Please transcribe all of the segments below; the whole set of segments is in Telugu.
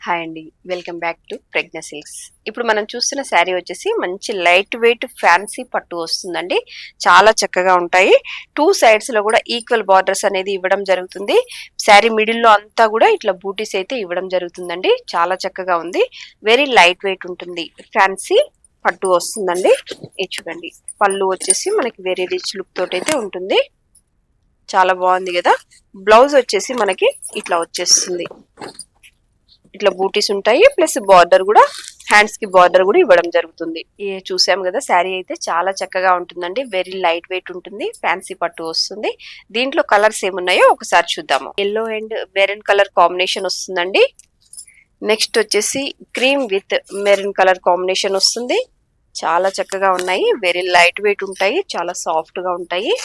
హాయ్ అండి, welcome back to Pragna silks. ఇప్పుడు మనం చూస్తున్న శారీ వచ్చేసి మంచి లైట్ వెయిట్ ఫ్యాన్సీ పట్టు వస్తుందండి. చాలా చక్కగా ఉంటాయి. టూ సైడ్స్ లో కూడా ఈక్వల్ బార్డర్స్ అనేది ఇవ్వడం జరుగుతుంది. శారీ మిడిల్ లో అంతా కూడా ఇట్లా బూటీస్ అయితే ఇవ్వడం జరుగుతుందండి. చాలా చక్కగా ఉంది. వెరీ లైట్ వెయిట్ ఉంటుంది. ఫ్యాన్సీ పట్టు వస్తుందండి. ఇది చూడండి, పళ్ళు వచ్చేసి మనకి వెరీ రిచ్ లుక్ తోటి అయితే ఉంటుంది. చాలా బాగుంది కదా. బ్లౌజ్ వచ్చేసి మనకి ఇట్లా వచ్చేస్తుంది. ఇట్లా బూటీస్ ఉంటాయి, ప్లస్ బార్డర్ కూడా, హ్యాండ్స్ కి బార్డర్ కూడా ఇవ్వడం జరుగుతుంది. చూసాం కదా, శారీ అయితే చాలా చక్కగా ఉంటుందండి. వెరీ లైట్ వెయిట్ ఉంటుంది. ఫ్యాన్సీ పట్టు వస్తుంది. దీంట్లో కలర్స్ ఏమున్నాయో ఒకసారి చూద్దాము. Yellow and maroon colour combination వస్తుందండి. నెక్స్ట్ వచ్చేసి cream with maroon colour combination వస్తుంది. చాలా చక్కగా ఉన్నాయి. వెరీ లైట్ వెయిట్ ఉంటాయి. చాలా సాఫ్ట్ గా ఉంటాయి.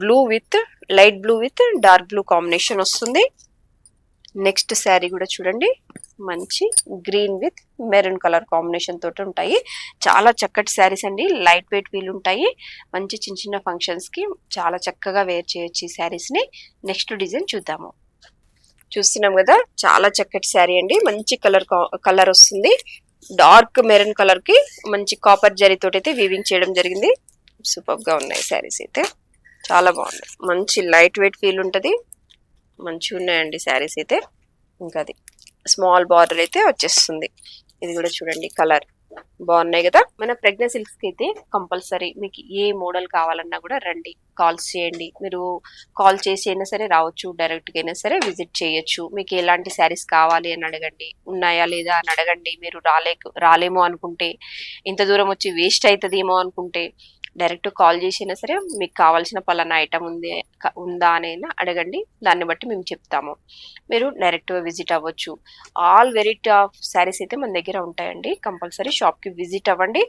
Blue with light blue with dark blue combination వస్తుంది. నెక్స్ట్ శారీ కూడా చూడండి, మంచి green with maroon colour combination తోటి ఉంటాయి. చాలా చక్కటి శారీస్ అండి. లైట్ వెయిట్ ఫీల్ ఉంటాయి. మంచి చిన్న చిన్న ఫంక్షన్స్ కి చాలా చక్కగా వేర్ చేయొచ్చు ఈ శారీస్ ని. నెక్స్ట్ డిజైన్ చూద్దాము. చూస్తున్నాం కదా, చాలా చక్కటి శారీ అండి. మంచి కలర్ వస్తుంది. డార్క్ మెరూన్ కలర్ కి మంచి కాపర్ జరీ తోటి అయితే వీవింగ్ చేయడం జరిగింది. సూపర్ గా ఉన్నాయి శారీస్ అయితే. చాలా బాగుంది. మంచి లైట్ వెయిట్ ఫీల్ ఉంటది. మంచిగా ఉన్నాయండి శారీస్ అయితే. ఇంకా అది స్మాల్ బార్డర్ అయితే వచ్చేస్తుంది. ఇది కూడా చూడండి, కలర్ బాగున్నాయి కదా. మన ప్రజ్ఞ సిల్క్స్ కి అయితే కంపల్సరీ మీకు ఏ మోడల్ కావాలన్నా కూడా రండి, కాల్స్ చేయండి. మీరు కాల్ చేసి అయినా సరే రావచ్చు, డైరెక్ట్ గా అయినా సరే విజిట్ చేయొచ్చు. మీకు ఎలాంటి శారీస్ కావాలి అని అడగండి, ఉన్నాయా లేదా అని అడగండి. మీరు రాలేమో అనుకుంటే, ఇంత దూరం వచ్చి వేస్ట్ అవుతుందేమో అనుకుంటే డైరెక్ట్ కాల్ చేసినా సరే మీకు కావాల్సిన పలానా ఐటమ్ ఉందా అని అడగండి. దాన్ని బట్టి మేము చెప్తాము. మీరు డైరెక్ట్గా విజిట్ అవ్వచ్చు. ఆల్ వెరైటీ ఆఫ్ శారీస్ అయితే మన దగ్గర ఉంటాయండి. కంపల్సరీ షాప్కి విజిట్ అవ్వండి.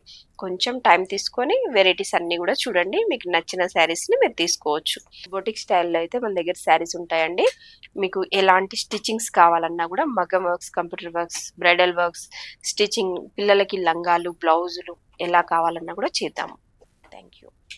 కొంచెం టైం తీసుకొని వెరైటీస్ అన్నీ కూడా చూడండి. మీకు నచ్చిన శారీస్ని మీరు తీసుకోవచ్చు. బొటిక్ స్టైల్లో అయితే మన దగ్గర శారీస్ ఉంటాయండి. మీకు ఎలాంటి స్టిచ్చింగ్స్ కావాలన్నా కూడా మగ్గం works, computer works, bridal works, stitching, పిల్లలకి లంగాలు, బ్లౌజులు ఎలా కావాలన్నా కూడా చేద్దాము. Thank you.